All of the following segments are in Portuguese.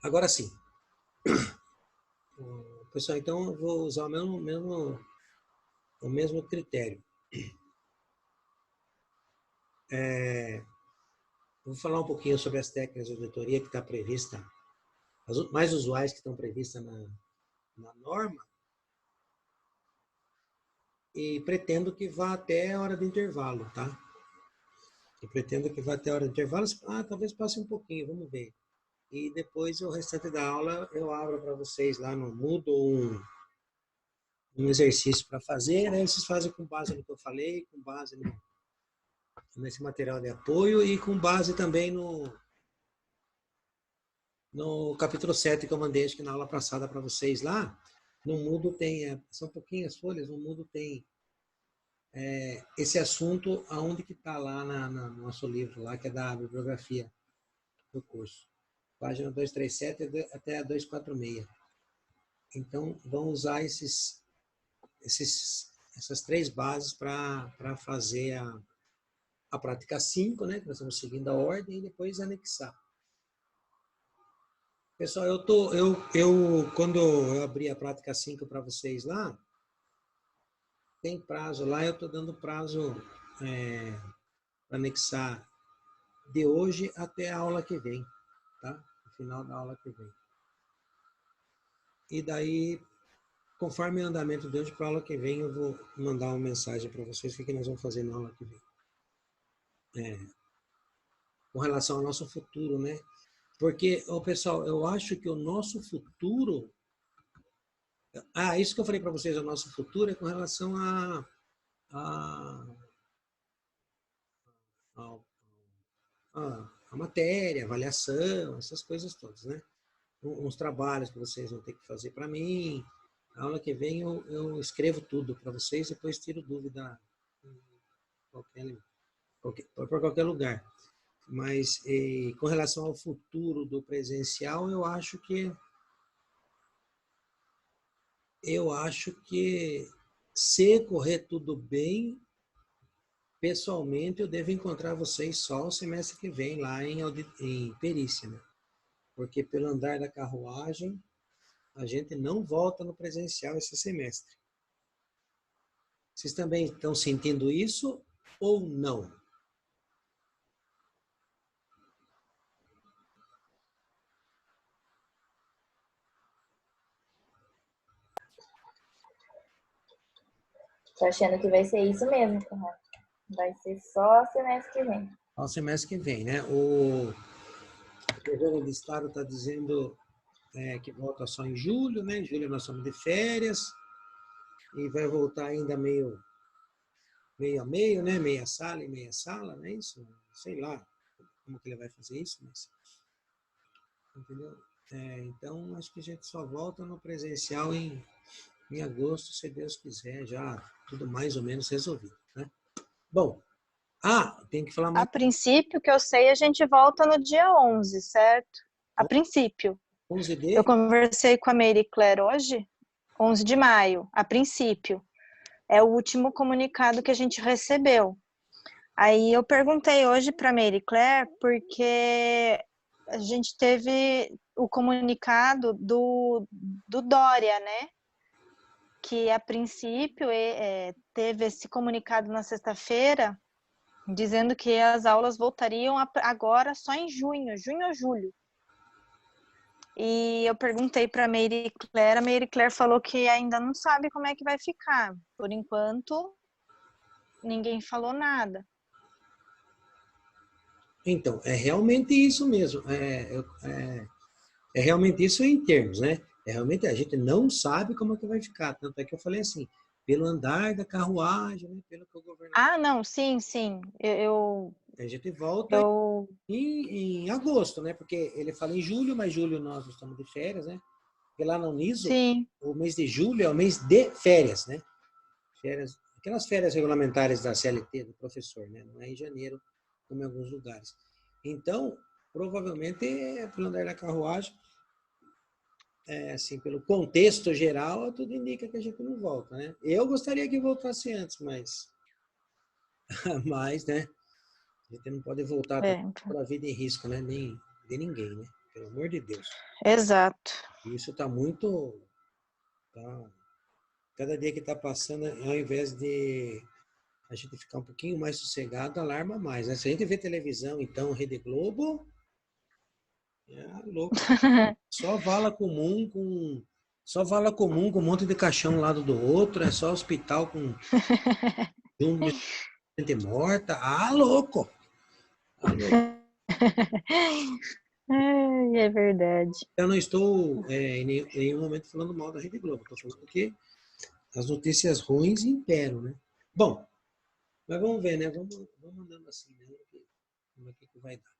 Agora sim, pessoal, então eu vou usar o mesmo critério. Vou falar um pouquinho sobre as técnicas de auditoria que está prevista, as mais usuais que estão previstas na norma, e pretendo que vá até a hora de intervalo, tá? Eu pretendo que vá até a hora de intervalo. Talvez passe um pouquinho, vamos ver. E depois o restante da aula eu abro para vocês lá no Moodle um exercício para fazer, né? Vocês fazem com base no que eu falei, com base nesse material de apoio e com base também no capítulo 7 que eu mandei acho que na aula passada para vocês lá. No Moodle tem, são pouquinhas folhas, no Moodle tem esse assunto aonde que está lá no nosso livro, lá que é da bibliografia do curso. Página 237 até a 246. Então, vão usar essas três bases para fazer a prática 5, né? Que nós estamos seguindo a ordem, e depois anexar. Pessoal, quando eu abri a prática 5 para vocês lá, tem prazo lá, eu estou dando prazo para anexar de hoje até a aula que vem, tá? No final da aula que vem. E daí, conforme o andamento de hoje para a aula que vem, eu vou mandar uma mensagem para vocês, o que nós vamos fazer na aula que vem. Com relação ao nosso futuro, né? Porque, pessoal, eu acho que o nosso futuro... isso que eu falei para vocês, o nosso futuro é com relação a, a matéria, avaliação, essas coisas todas, né? Uns trabalhos que vocês vão ter que fazer para mim. A aula que vem eu escrevo tudo para vocês, depois tiro dúvida por qualquer lugar. Mas com relação ao futuro do presencial, eu acho que se correr tudo bem, pessoalmente eu devo encontrar vocês só o semestre que vem lá em perícia, né? Porque pelo andar da carruagem, a gente não volta no presencial esse semestre. Vocês também estão sentindo isso ou não? Tô achando que vai ser isso mesmo, Conrado. Vai ser só semestre que vem. Ao semestre que vem, né? O governo do estado está dizendo que volta só em julho, né? Em julho nós estamos de férias e vai voltar ainda meio a meio, né? Meia sala e meia sala, não é isso? Sei lá como que ele vai fazer isso, mas... Entendeu? Então, acho que a gente só volta no presencial em agosto, se Deus quiser, já tudo mais ou menos resolvido, né? Bom, tem que falar mais... A princípio, que eu sei, a gente volta no dia 11, certo? A princípio. 11 de... Eu conversei com a Mary Claire hoje, 11 de maio, a princípio. É o último comunicado que a gente recebeu. Aí eu perguntei hoje para a Mary Claire, porque a gente teve o comunicado do Dória, né? Que a princípio teve esse comunicado na sexta-feira, dizendo que as aulas voltariam agora só em junho ou julho. E eu perguntei para a Mary Claire falou que ainda não sabe como é que vai ficar. Por enquanto, ninguém falou nada. Então, é realmente isso mesmo. É realmente isso em termos, né? Realmente a gente não sabe como é que vai ficar. Tanto é que eu falei assim, pelo andar da carruagem, né? Pelo que o governo... Não, sim. A gente volta em agosto, né? Porque ele fala em julho, mas julho nós estamos de férias, né? Porque lá no NISO, Sim. o mês de julho é o mês de férias, né? Férias, aquelas férias regulamentares da CLT, do professor, né? Não é em janeiro, como em alguns lugares. Então, provavelmente, pelo andar da carruagem, assim, pelo contexto geral, tudo indica que a gente não volta, né? Eu gostaria que voltasse antes, mas né? A gente não pode voltar para a vida em risco, né? Nem de ninguém, né? pelo amor de Deus. Exato. Isso está muito... Cada dia que está passando, ao invés de a gente ficar um pouquinho mais sossegado, alarma mais, né? Se a gente vê televisão, então, Rede Globo, é louco. Só vala comum com um monte de caixão um lado do outro, é só hospital com gente morta. Ah, louco! Ah, louco. Ai, é verdade. Eu não estou em nenhum momento falando mal da Rede Globo, estou falando que as notícias ruins imperam, né? Bom, mas vamos ver, né? Vamos andando assim, né? Como é que vai dar.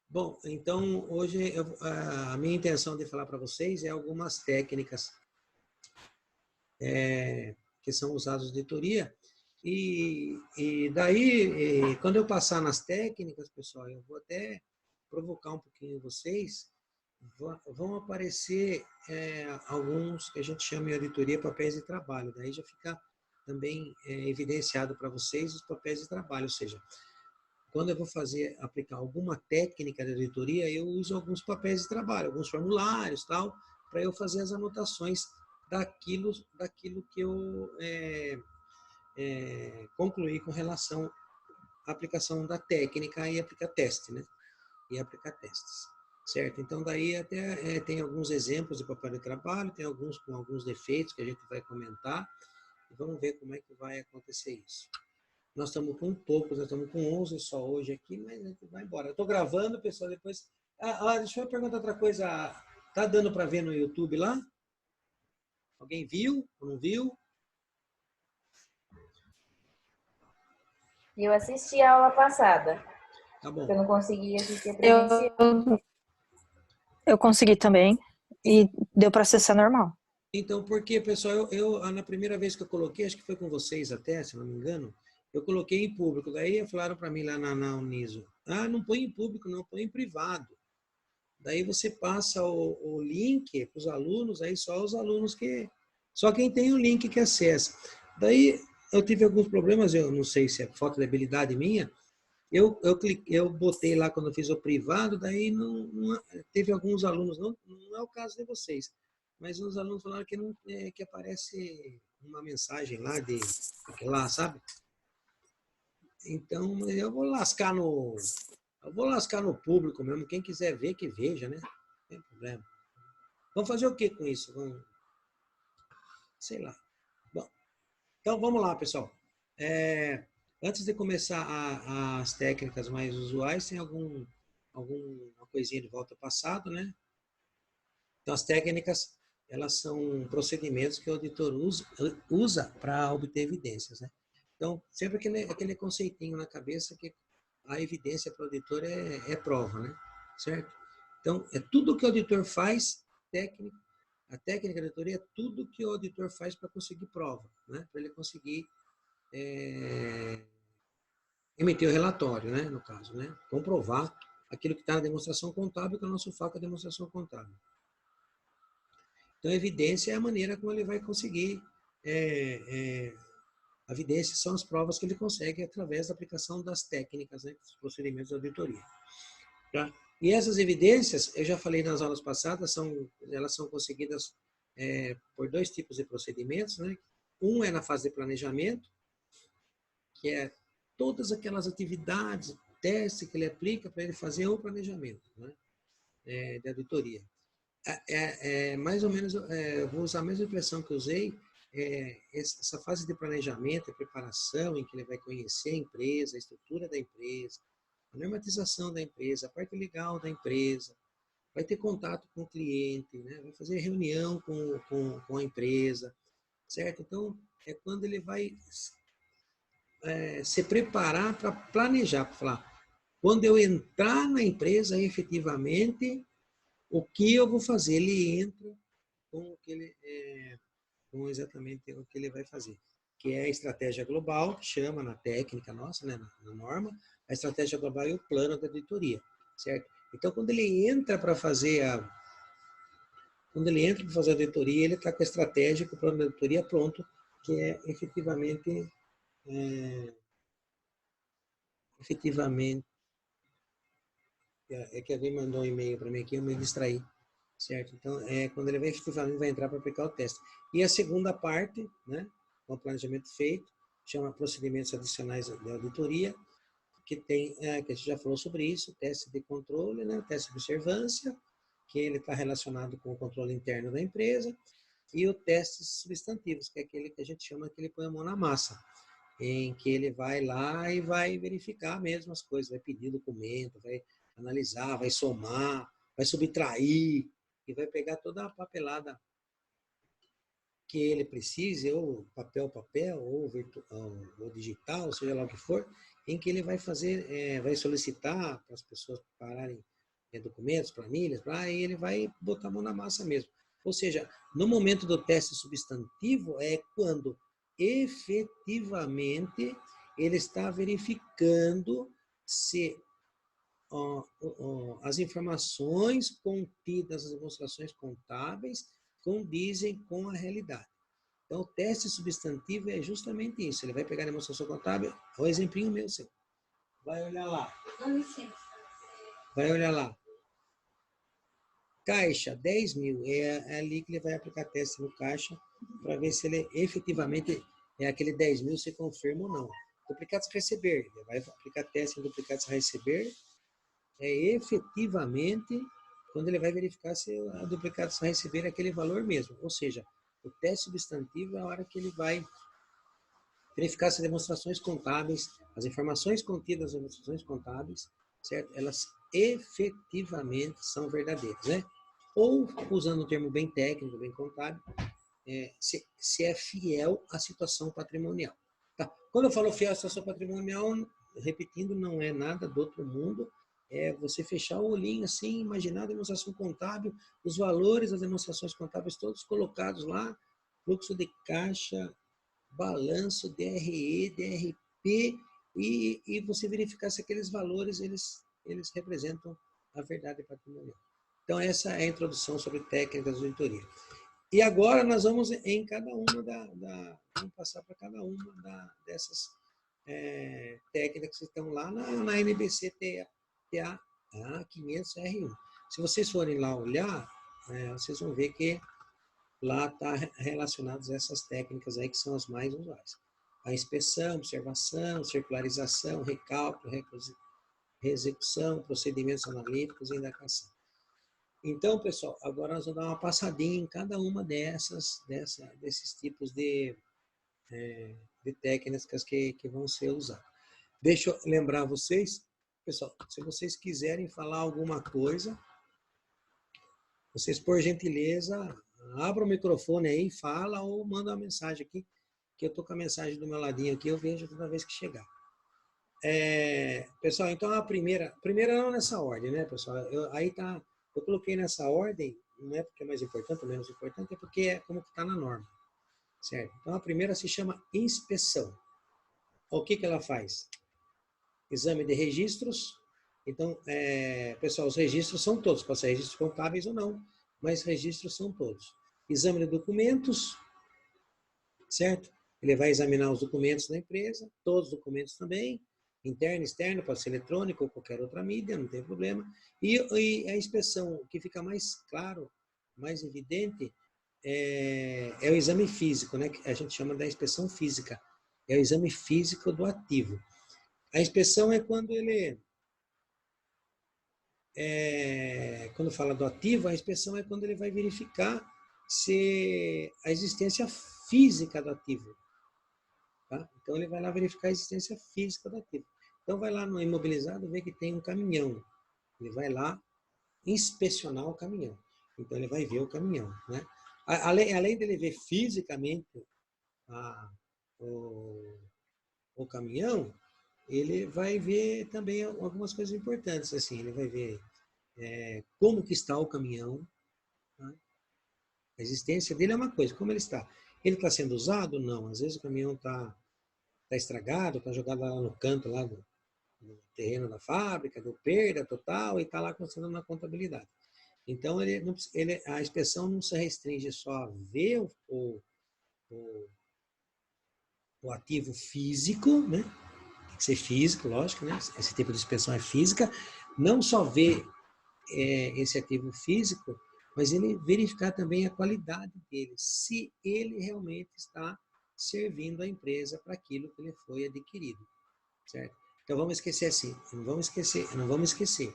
Bom, então hoje a minha intenção de falar para vocês é algumas técnicas que são usadas na auditoria e daí, quando eu passar nas técnicas, pessoal, eu vou até provocar um pouquinho vocês, vão aparecer alguns que a gente chama em auditoria papéis de trabalho, daí já fica também evidenciado para vocês os papéis de trabalho, ou seja, quando eu vou aplicar alguma técnica de auditoria, eu uso alguns papéis de trabalho, alguns formulários, tal, para eu fazer as anotações daquilo que eu concluí com relação à aplicação da técnica e aplicar teste, né? E aplicar testes, certo? Então, daí até tem alguns exemplos de papel de trabalho, tem alguns com alguns defeitos que a gente vai comentar, e vamos ver como é que vai acontecer isso. Nós estamos com poucos, nós estamos com 11 só hoje aqui, mas a gente vai embora. Eu estou gravando, pessoal, depois... deixa eu perguntar outra coisa. Tá dando para ver no YouTube lá? Alguém viu ou não viu? Eu assisti a aula passada. Tá bom. Eu não consegui assistir presencial. Eu consegui também e deu para acessar normal. Então, porque, pessoal, eu na primeira vez que eu coloquei, acho que foi com vocês até, se não me engano, eu coloquei em público. Daí falaram para mim lá na Uniso, não põe em público, não, põe em privado. Daí você passa o link para os alunos, aí só os alunos só quem tem o link que acessa. Daí eu tive alguns problemas, eu não sei se é falta de habilidade minha, eu botei lá quando eu fiz o privado, daí não teve alguns alunos, não é o caso de vocês, mas uns alunos falaram que, não, que aparece uma mensagem lá, lá, sabe? Então, eu vou lascar no público mesmo, quem quiser ver, que veja, né? Não tem problema. Vamos fazer o que com isso? Sei lá. Bom, então, vamos lá, pessoal. Antes de começar as técnicas mais usuais, tem alguma coisinha de volta ao passado, né? Então, as técnicas, elas são procedimentos que o auditor usa para obter evidências, né? Então, sempre aquele conceitinho na cabeça que a evidência para o auditor é prova, né? Certo? Então, é tudo que o auditor faz, a técnica de auditoria é tudo que o auditor faz para conseguir prova, né? Para ele conseguir emitir o relatório, né? No caso, né? Comprovar aquilo que está na demonstração contábil, que é o nosso foco é a demonstração contábil. Então, a evidência é a maneira como ele vai conseguir. A evidência são as provas que ele consegue através da aplicação das técnicas, né, dos procedimentos de auditoria. Tá? E essas evidências, eu já falei nas aulas passadas, elas são conseguidas por dois tipos de procedimentos. Né? Um é na fase de planejamento, que é todas aquelas atividades, testes que ele aplica para ele fazer o planejamento, né, de auditoria. Mais ou menos, eu vou usar a mesma expressão que eu usei, essa fase de planejamento e preparação, em que ele vai conhecer a empresa, a estrutura da empresa, a normatização da empresa, a parte legal da empresa, vai ter contato com o cliente, né? Vai fazer reunião com a empresa, certo? Então, é quando ele vai se preparar para planejar, para falar, quando eu entrar na empresa efetivamente, o que eu vou fazer? Ele entra com exatamente o que ele vai fazer, que é a estratégia global, que chama na técnica nossa, né, na norma, a estratégia global e o plano da auditoria, certo? Então, quando ele entra para fazer a auditoria, ele está com a estratégia, com o plano da auditoria pronto, que é efetivamente É que alguém mandou um e-mail para mim aqui, eu me distraí, certo? Então, quando ele vai efetivamente vai entrar para aplicar o teste. E a segunda parte, né, com o planejamento feito, chama procedimentos adicionais de auditoria, que tem, que a gente já falou sobre isso, teste de controle, né, teste de observância, que ele está relacionado com o controle interno da empresa, e o teste substantivos, que é aquele que a gente chama que ele põe a mão na massa, em que ele vai lá e vai verificar mesmo as coisas, vai pedir documento, vai analisar, vai somar, vai subtrair, e vai pegar toda a papelada que ele precise, ou papel, ou digital, seja lá o que for, em que ele vai fazer, vai solicitar para as pessoas prepararem documentos, planilhas, e ele vai botar a mão na massa mesmo. Ou seja, no momento do teste substantivo é quando efetivamente ele está verificando se as informações contidas nas demonstrações contábeis condizem com a realidade. Então, o teste substantivo é justamente isso. Ele vai pegar a demonstração contábil, o exemplinho meu, seu. Vai olhar lá. Vai olhar lá. Caixa, 10 mil. É ali que ele vai aplicar teste no caixa para ver se ele efetivamente aquele 10 mil se confirma ou não. Duplicados a receber. Ele vai aplicar teste em duplicados a receber. Efetivamente quando ele vai verificar se a duplicados a receber é aquele valor mesmo. Ou seja, o teste substantivo é a hora que ele vai verificar se as demonstrações contábeis, as informações contidas nas demonstrações contábeis, certo? Elas efetivamente são verdadeiras, né? Ou, usando um termo bem técnico, bem contábil, se é fiel à situação patrimonial. Tá? Quando eu falo fiel à situação patrimonial, repetindo, não é nada do outro mundo, é você fechar o olhinho assim, imaginar a demonstração contábil, os valores das demonstrações contábeis todos colocados lá, fluxo de caixa, balanço, DRE, DRP, e você verificar se aqueles valores eles representam a verdade patrimonial. Então, essa é a introdução sobre técnicas de auditoria. E agora nós vamos em cada uma vamos passar para cada uma dessas técnicas que estão lá na NBC TA 500R1. Se vocês forem lá olhar, vocês vão ver que lá está relacionadas essas técnicas aí que são as mais usuais. A inspeção, observação, circularização, recálculo, reexecução, procedimentos analíticos e indagação. Então, pessoal, agora nós vamos dar uma passadinha em cada uma desses tipos de técnicas que vão ser usadas. Deixa eu lembrar vocês, pessoal, se vocês quiserem falar alguma coisa, vocês, por gentileza, abram o microfone aí, fala ou manda uma mensagem aqui, que eu estou com a mensagem do meu ladinho aqui, eu vejo toda vez que chegar. Pessoal, então a primeira não nessa ordem, né, pessoal? Eu coloquei nessa ordem, não é porque é mais importante ou menos importante, é porque é como que está na norma, certo? Então a primeira se chama inspeção. O que ela faz? Exame de registros. Então, pessoal, os registros são todos, pode ser registros contábeis ou não, mas registros são todos. Exame de documentos, certo? Ele vai examinar os documentos da empresa, todos os documentos também, interno, externo, pode ser eletrônico ou qualquer outra mídia, não tem problema. E a inspeção, o que fica mais claro, mais evidente, é o exame físico, né? Que a gente chama da inspeção física. É o exame físico do ativo. A inspeção é quando quando fala do ativo, a inspeção é quando ele vai verificar se a existência física do ativo. Tá? Então, ele vai lá verificar a existência física do ativo. Então, vai lá no imobilizado, vê que tem um caminhão. Ele vai lá inspecionar o caminhão. Então, ele vai ver o caminhão. Né? Além dele ver fisicamente o caminhão, ele vai ver também algumas coisas importantes. Assim, ele vai ver como que está o caminhão. Tá? A existência dele é uma coisa, como ele está. Ele está sendo usado? Não. Às vezes o caminhão está estragado, está jogado lá no canto lá no terreno da fábrica, deu perda total e está lá constando na contabilidade. Então, a inspeção não se restringe só a ver o ativo físico, né? Tem que ser físico, lógico, né? Esse tipo de inspeção é física, não só ver esse ativo físico, mas ele verificar também a qualidade dele, se ele realmente está servindo a empresa para aquilo que ele foi adquirido, certo? Então vamos esquecer assim, não vamos esquecer.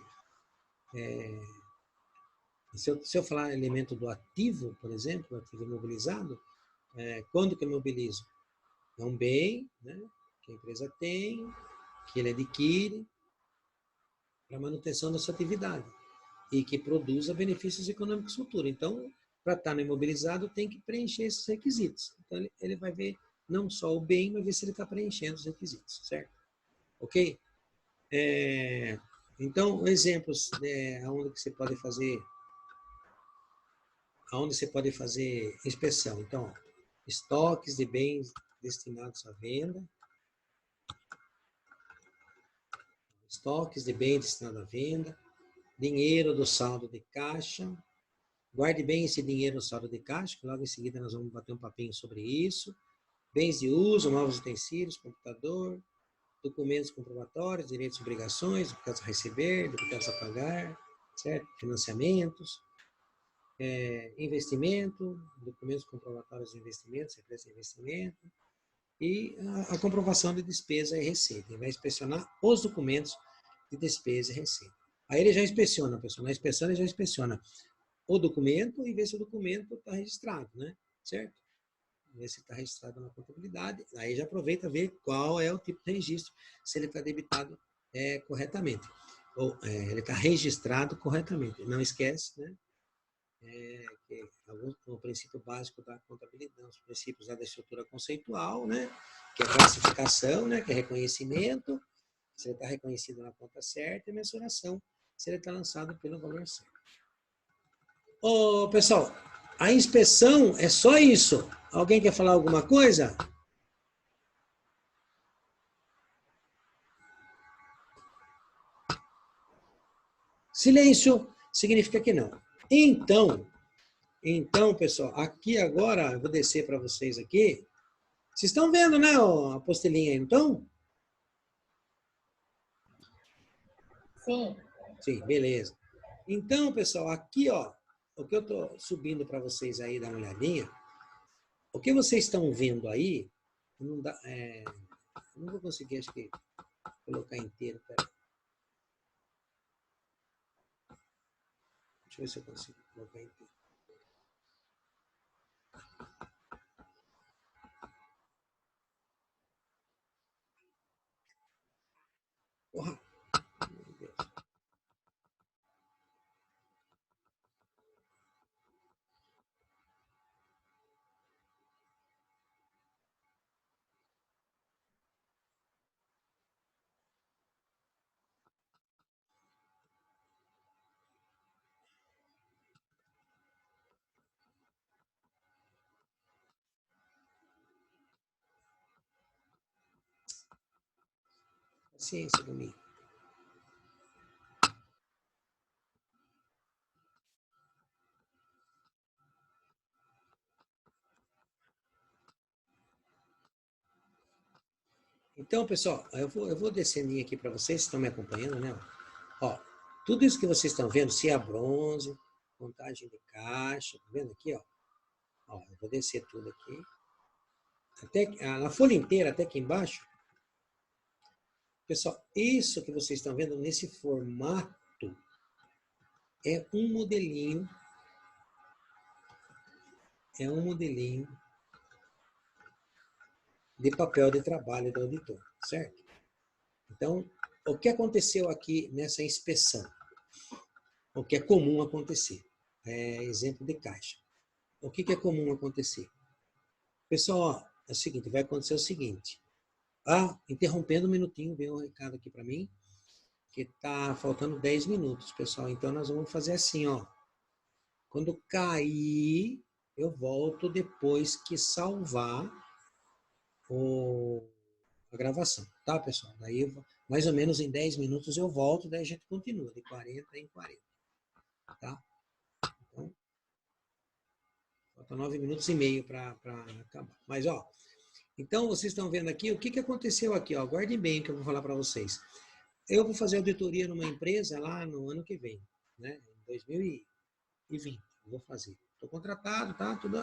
Se eu falar elemento do ativo, por exemplo, ativo imobilizado, quando que eu imobilizo? É um bem, né, que a empresa tem, que ele adquire para manutenção da sua atividade e que produza benefícios econômicos futuros. Então, para estar no imobilizado, tem que preencher esses requisitos. Então, ele vai ver não só o bem, mas ver se ele está preenchendo os requisitos, certo? Ok? Então, exemplos onde você pode fazer inspeção. Então, estoques de bens destinados à venda, estoques de bens destinados à venda, dinheiro do saldo de caixa. Guarde bem esse dinheiro no saldo de caixa, que logo em seguida nós vamos bater um papinho sobre isso. Bens de uso, novos utensílios, computador, documentos comprobatórios, direitos e obrigações, duplicados a receber, duplicados a pagar, certo? Financiamentos, investimento, documentos comprobatórios de investimentos, referência de investimento, e a comprovação de despesa e receita. Ele vai inspecionar os documentos de despesa e receita. Aí ele já inspeciona, pessoal. Na inspeção ele já inspeciona o documento e vê se o documento está registrado, né? Certo? Ver se está registrado na contabilidade. Aí já aproveita ver qual é o tipo de registro, se ele está debitado corretamente. Ou ele está registrado corretamente. Não esquece, né? Que o princípio básico da contabilidade, os princípios da estrutura conceitual, né? Que é classificação, né? Que é reconhecimento, se ele está reconhecido na conta certa, e mensuração, se ele está lançado pelo valor certo. Ô, pessoal, a inspeção é só isso. Alguém quer falar alguma coisa? Silêncio significa que não. Então, pessoal, aqui agora, eu vou descer para vocês aqui. Vocês estão vendo, né, a apostilinha aí, então? Sim. Sim, beleza. Então, pessoal, aqui, ó, o que eu estou subindo para vocês aí, dar uma olhadinha, o que vocês estão vendo aí, não dá, não vou conseguir, acho que, colocar inteiro, peraí. Deixa eu ver se eu consigo colocar inteiro. Porra! Meu Deus. Paciência comigo. Então, pessoal, eu vou descendo aqui para vocês, estão me acompanhando, né? Ó, tudo isso que vocês estão vendo, se é bronze, contagem de caixa, tá vendo aqui, ó? Ó, eu vou descer tudo aqui. Até, na folha inteira, até aqui embaixo. Pessoal, isso que vocês estão vendo nesse formato é um modelinho de papel de trabalho do auditor, certo? Então, o que aconteceu aqui nessa inspeção? O que é comum acontecer? Exemplo de caixa. O que é comum acontecer? Pessoal, ó, é o seguinte, vai acontecer o seguinte. Interrompendo um minutinho, veio um recado aqui para mim, que está faltando 10 minutos, pessoal. Então, nós vamos fazer assim, ó. Quando cair, eu volto depois que salvar a gravação, tá, pessoal? Daí, mais ou menos em 10 minutos eu volto, daí a gente continua, de 40 em 40, tá? Então, falta 9 minutos e meio para acabar. Mas, ó, então vocês estão vendo aqui, o que aconteceu aqui, ó? Guardem bem o que eu vou falar para vocês. eu vou fazer auditoria numa empresa lá no ano que vem, né? Em 2020, eu vou fazer. Estou contratado, tá? Tudo.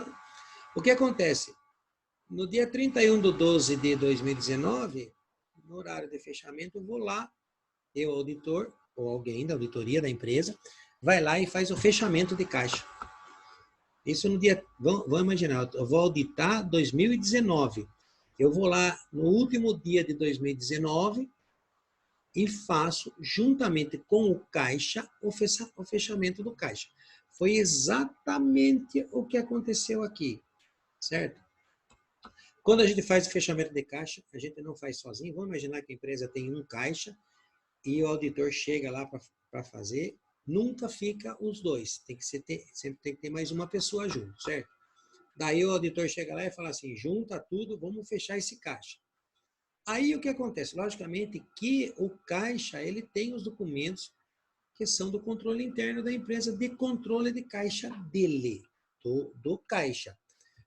O que acontece? No dia 31/12 de 2019, no horário de fechamento, eu vou lá, eu, auditor, ou alguém da auditoria da empresa, vai lá e faz o fechamento de caixa. Isso no dia, vamos imaginar, eu vou auditar 2019. Eu vou lá no último dia de 2019 e faço, juntamente com o caixa, o fechamento do caixa. Foi exatamente o que aconteceu aqui, certo? Quando a gente faz o fechamento de caixa, a gente não faz sozinho. Vamos imaginar que a empresa tem um caixa e o auditor chega lá para fazer. Nunca fica os dois. Sempre tem que ter mais uma pessoa junto, certo? Daí o auditor chega lá e fala assim, junta tudo, vamos fechar esse caixa. Aí o que acontece? Logicamente que o caixa, ele tem os documentos que são do controle interno da empresa, de controle de caixa dele, do caixa.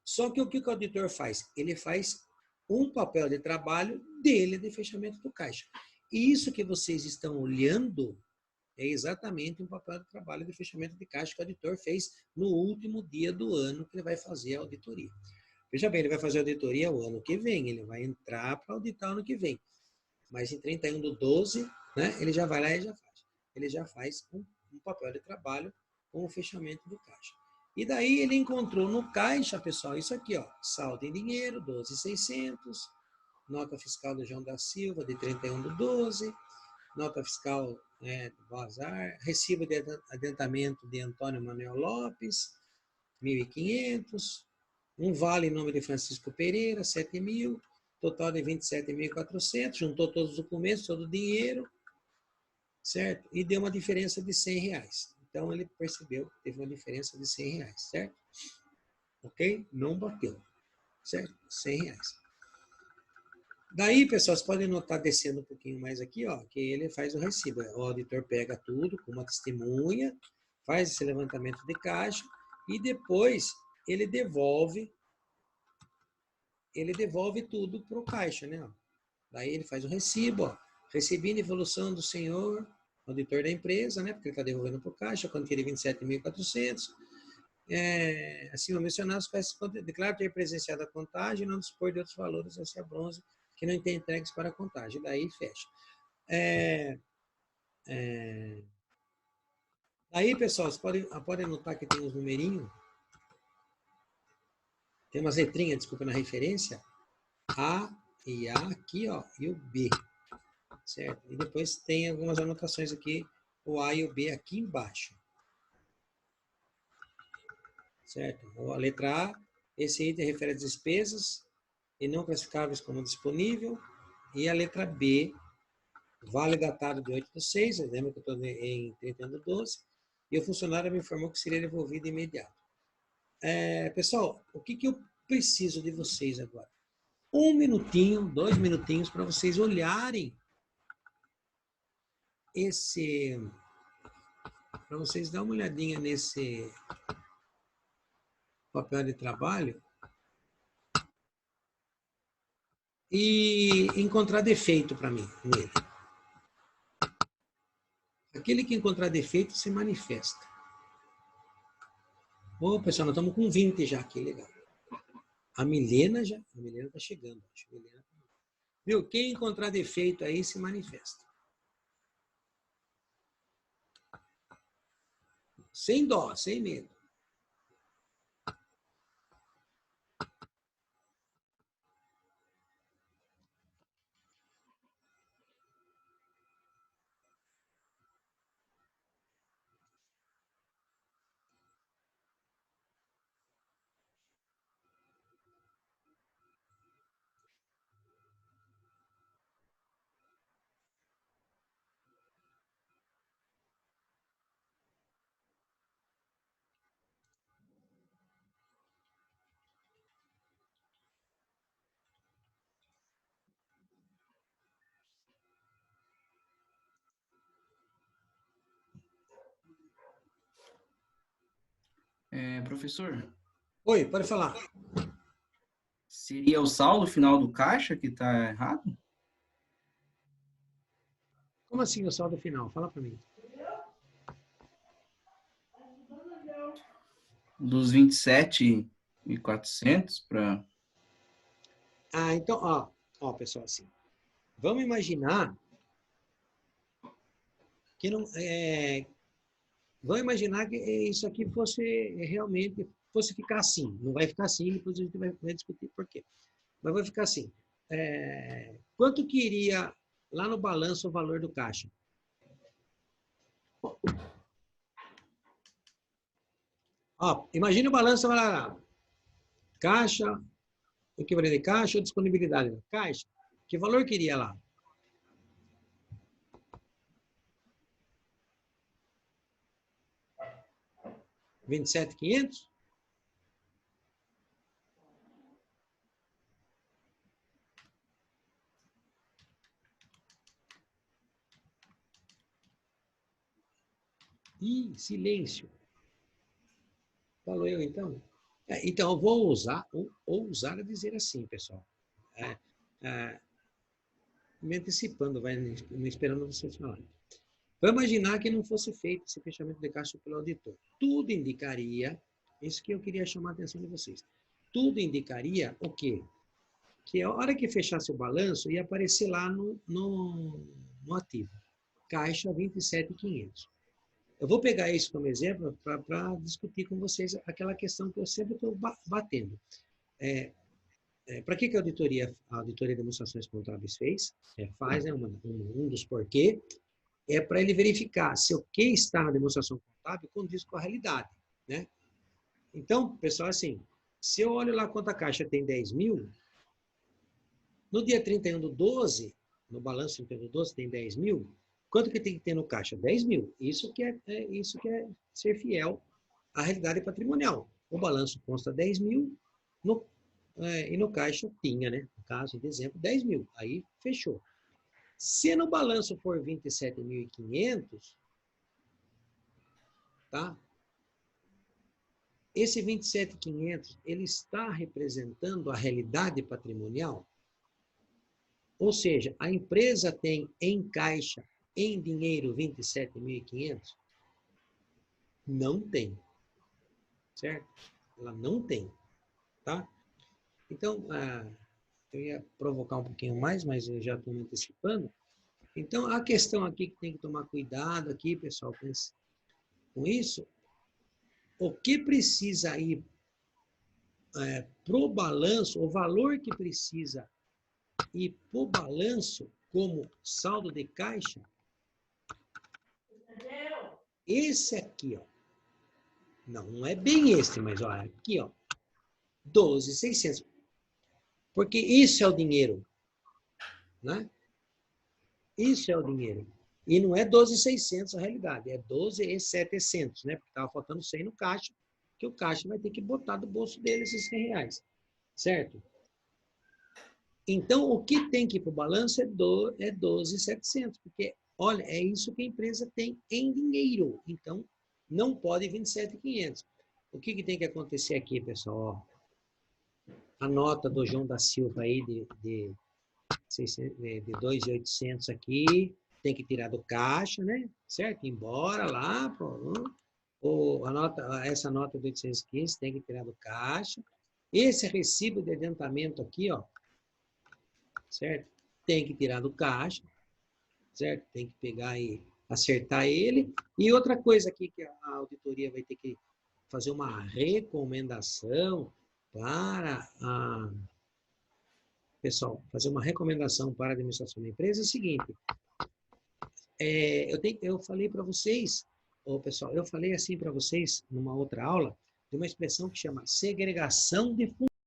Só que o que o auditor faz? Ele faz um papel de trabalho dele de fechamento do caixa. E isso que vocês estão olhando é exatamente um papel de trabalho de fechamento de caixa que o auditor fez no último dia do ano que ele vai fazer a auditoria. Veja bem, ele vai fazer a auditoria o ano que vem, ele vai entrar para auditar o ano que vem. Mas em 31/12, né, ele já vai lá e já faz. Ele já faz um papel de trabalho com o fechamento do caixa. E daí ele encontrou no caixa, pessoal, isso aqui, ó, saldo em dinheiro, 12.600, nota fiscal do João da Silva, de 31/12, nota fiscal do Bazar, recibo de adiantamento de Antônio Manuel Lopes, 1.500, um vale em nome de Francisco Pereira, 7.000, total de 27.400, juntou todos os documentos, todo o dinheiro, certo? E deu uma diferença de R$100. Então, ele percebeu que teve uma diferença de R$100, certo? Ok? Não bateu, certo? R$100. Daí, pessoal, vocês podem notar, descendo um pouquinho mais aqui, ó, que ele faz o recibo. O auditor pega tudo com uma testemunha, faz esse levantamento de caixa e depois ele devolve tudo para o caixa, né? Daí ele faz o recibo, ó, recebi a evolução do senhor, auditor da empresa, né? Porque ele está devolvendo para o caixa, quando ele 27.400. Acima mencionados, declara ter presenciado a contagem e não dispor de outros valores a ser bronze que não tem entregues para a contagem. Daí fecha. Aí, pessoal, vocês podem notar que tem uns numerinhos, tem umas letrinhas, desculpa, na referência, A e A aqui, ó, e o B, certo? E depois tem algumas anotações aqui, o A e o B aqui embaixo, certo? A letra A, esse item refere às despesas e não classificáveis como disponível, e a letra B, vale datado de 8/6, lembra que eu estou em 31/12, e o funcionário me informou que seria devolvido imediato. Pessoal, o que eu preciso de vocês agora? 1 minutinho, 2 minutinhos para vocês olharem para vocês dar uma olhadinha nesse papel de trabalho e encontrar defeito para mim nele. Aquele que encontrar defeito se manifesta. Ô, pessoal, nós estamos com 20 já aqui, legal. A Milena está chegando. Acho. Viu? Quem encontrar defeito aí se manifesta. Sem dó, sem medo. Professor, Oi, pode falar. seria o saldo final do caixa que está errado? Como assim o saldo final? Fala para mim. Dos 27.400 para... Então, ó, pessoal, assim. Vamos imaginar que não... vamos imaginar que isso aqui fosse realmente... fosse ficar assim. Não vai ficar assim, depois a gente vai discutir por quê. Mas vai ficar assim. Quanto que iria lá no balanço o valor do caixa? Ó, imagine o balanço, vai lá. Caixa, equivalente de caixa ou disponibilidade da caixa. Que valor que iria lá? R$27.500? Ih, silêncio. Falou eu, então? Então, eu vou ousar a dizer assim, pessoal. Me antecipando, me esperando vocês falarem. Vamos imaginar que não fosse feito esse fechamento de caixa pelo auditor. Tudo indicaria, isso que eu queria chamar a atenção de vocês, tudo indicaria o quê? Que a hora que fechasse o balanço, ia aparecer lá no ativo. Caixa 27.500. Eu vou pegar isso como exemplo para discutir com vocês aquela questão que eu sempre estou batendo. Para que a auditoria de demonstrações contábeis fez? Faz, um dos porquê, para ele verificar se o que está na demonstração contábil condiz com a realidade, né? Então, pessoal, assim, se eu olho lá quanto a caixa tem 10 mil, no dia 31/12, no balanço 31/12 tem 10 mil, quanto que tem que ter no caixa? 10 mil. Isso que é ser fiel à realidade patrimonial. O balanço consta 10 mil, e no caixa tinha, né? No caso, de exemplo, 10 mil. Aí, fechou. Se no balanço for 27.500, tá? Esse 27.500, ele está representando a realidade patrimonial? Ou seja, a empresa tem em caixa, em dinheiro, 27.500? Não tem. Certo? Ela não tem. Tá? Então, eu ia provocar um pouquinho mais, mas eu já estou me antecipando. Então, a questão aqui que tem que tomar cuidado aqui, pessoal, com isso, o que precisa ir para o balanço, o valor que precisa ir para o balanço como saldo de caixa, esse aqui, ó. Não é bem esse, mas ó, aqui, ó. 12.600. Porque isso é o dinheiro, né? Isso é o dinheiro. E não é 12.600 a realidade, é 12.700, né? Porque estava faltando 100 no caixa, que o caixa vai ter que botar do bolso dele esses R$100, certo? Então, o que tem que ir para o balanço é 12.700, porque, olha, é isso que a empresa tem em dinheiro. Então, não pode 27.500. O que tem que acontecer aqui, pessoal? Ó, a nota do João da Silva aí de 2.800 aqui, tem que tirar do caixa, né? Certo? Embora lá, essa nota de 815 tem que tirar do caixa. Esse recibo de adiantamento aqui, ó, certo? Tem que tirar do caixa, certo? Tem que pegar e acertar ele. E outra coisa aqui que a auditoria vai ter que fazer uma recomendação para pessoal, fazer uma recomendação para a administração da empresa é o seguinte. Eu falei para vocês, pessoal, eu falei assim para vocês numa outra aula, de uma expressão que chama segregação de funções.